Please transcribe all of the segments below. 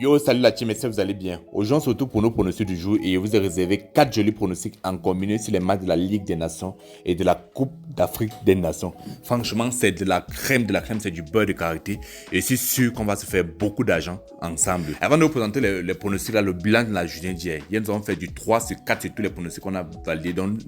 Yo, salut la team, est-ce que vous allez bien? Aujourd'hui, surtout pour nos pronostics du jour et je vous ai réservé 4 jolis pronostics en combiné sur les matchs de la Ligue des Nations et de la Coupe d'Afrique des Nations. Franchement, c'est de la crème, c'est du beurre de karité et je suis sûr qu'on va se faire beaucoup d'argent ensemble. Avant de vous présenter les pronostics, là, le bilan de la journée d'hier, hier, nous avons fait du 3 sur 4 sur tous les pronostics qu'on a validés, donc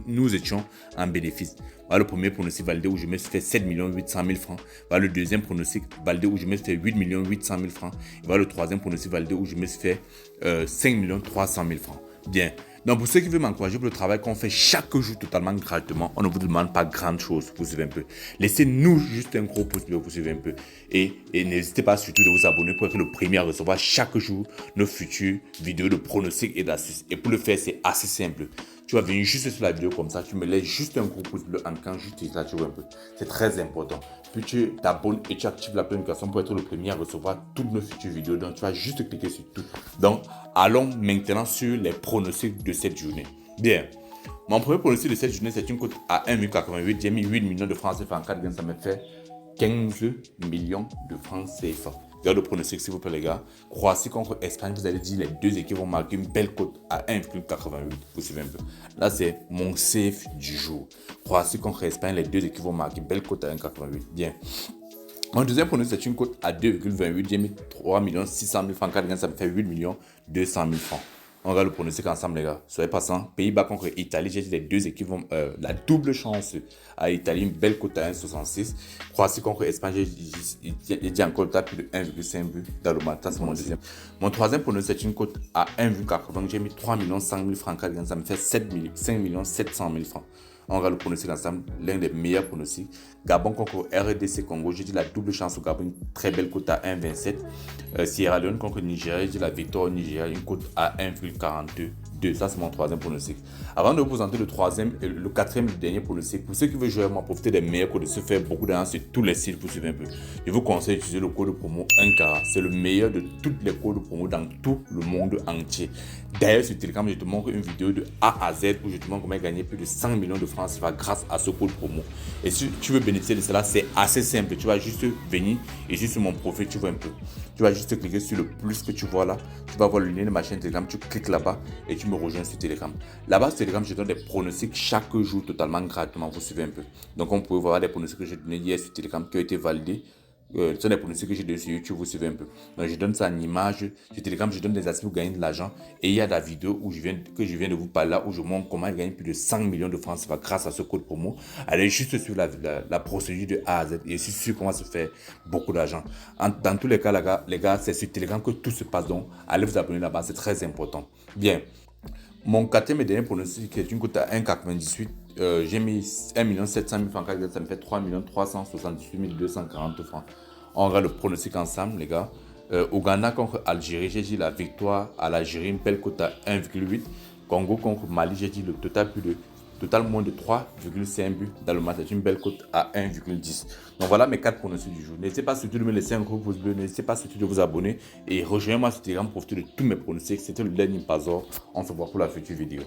nous étions en bénéfice. Voilà le premier pronostic validé où je me suis fait 7 800 000 francs. Voilà le deuxième pronostic validé où je me suis fait 8 800 000 francs. Et voilà le troisième pronostic validé où je me suis fait 5 300 000 francs. Bien. Donc pour ceux qui veulent m'encourager pour le travail qu'on fait chaque jour totalement gratuitement, on ne vous demande pas grand chose pour suivre un peu. Laissez-nous juste un gros pouce bleu pour suivre un peu. Et n'hésitez pas surtout de vous abonner pour être le premier à recevoir chaque jour nos futures vidéos de pronostics et d'astuces. Et pour le faire, c'est assez simple. Tu vas venir juste sur la vidéo comme ça, tu me laisses juste un gros pouce bleu en quand juste là, tu vois un peu. C'est très important. Puis tu t'abonnes et tu actives la notification pour être le premier à recevoir toutes nos futures vidéos. Donc tu vas juste cliquer sur tout. Donc allons maintenant sur les pronostics de cette journée. Bien. Mon premier pronostic de cette journée, c'est une cote à 1,88. J'ai mis 8 millions de francs CFA en 4 gains, ça me fait 15 millions de francs CFA. Regardez le pronostic s'il vous plaît les gars. Croatie contre Espagne, vous allez dire les deux équipes vont marquer une belle cote à 1,88. Vous suivez un peu. Là c'est mon safe du jour. Croatie contre Espagne, les deux équipes vont marquer une belle cote à 1,88. Bien. Mon deuxième pronostic c'est une cote à 2,28. J'ai mis 3 600 000 francs. 4 gains, ça me fait 8 200 000 francs. On regarde le pronostic ensemble, les gars. Soyez patients. Pays-Bas contre Italie. J'ai dit les deux équipes vont la double chance à Italie. Une belle cote à 1,66. Croatie contre Espagne. J'ai dit encore plus de 1,5 but dans le match. C'est mon deuxième. Mon troisième pronostic, c'est une cote à 1,80. J'ai mis 3 100 000 francs. Ça me fait 5 700 000 francs. On regarde le pronostic ensemble, l'un des meilleurs pronostics. Gabon contre RDC Congo, j'ai dit la double chance au Gabon, une très belle cote à 1,27. Sierra Leone contre Nigeria, j'ai dit la victoire au Nigeria, une cote à 1,42. Ça c'est mon troisième pronostic. Avant de vous présenter le troisième et le quatrième et le dernier pronostic, pour ceux qui veulent jouer, profiter des meilleurs codes, de se faire beaucoup d'argent sur tous les sites pour suivre un peu. Je vous conseille d'utiliser le code promo 1K. C'est le meilleur de tous les codes promo dans tout le monde entier. D'ailleurs, sur Telegram, je te montre une vidéo de A à Z où je te montre comment gagner plus de 100 millions de francs CFA grâce à ce code promo. Et si tu veux bénéficier de cela, c'est assez simple. Tu vas juste venir et juste sur mon profil, tu vois un peu. Tu vas juste cliquer sur le plus que tu vois là. Tu vas voir le lien de ma chaîne Telegram. Tu cliques là-bas et tu me rejoins sur Telegram. Là-bas, sur Telegram, je donne des pronostics chaque jour totalement gratuitement. Vous suivez un peu. Donc, on peut voir des pronostics que j'ai donnés hier sur Telegram qui ont été validés. Ce sont des pronostics que j'ai donnés sur YouTube, vous suivez un peu. Donc, je donne ça en image. Sur Telegram, je donne des astuces pour gagner de l'argent. Et il y a la vidéo que je viens de vous parler là, où je montre comment gagner plus de 100 millions de francs CFA grâce à ce code promo. Allez juste sur la procédure de A à Z. Et je suis sûr qu'on va se faire beaucoup d'argent. Dans tous les cas, les gars, c'est sur Telegram que tout se passe. Donc, allez vous abonner là-bas, c'est très important. Bien. Mon quatrième et dernier pronostic est une cote à 1,98. J'ai mis 1 700 000 francs, ça me fait 3 378 240 francs. On regarde le pronostic ensemble, les gars. Ouganda contre Algérie, j'ai dit la victoire à l'Algérie, une belle cote à 1,8. Congo contre Mali, j'ai dit le total moins de 3,5 buts dans le match. C'est une belle cote à 1,10. Donc voilà mes 4 pronostics du jour. N'hésitez pas surtout de me laisser un gros pouce bleu. N'hésitez pas surtout de vous abonner. Et rejoignez-moi sur Telegram pour profiter de tous mes pronostics. C'était le dernier Pazor. On se voit pour la future vidéo.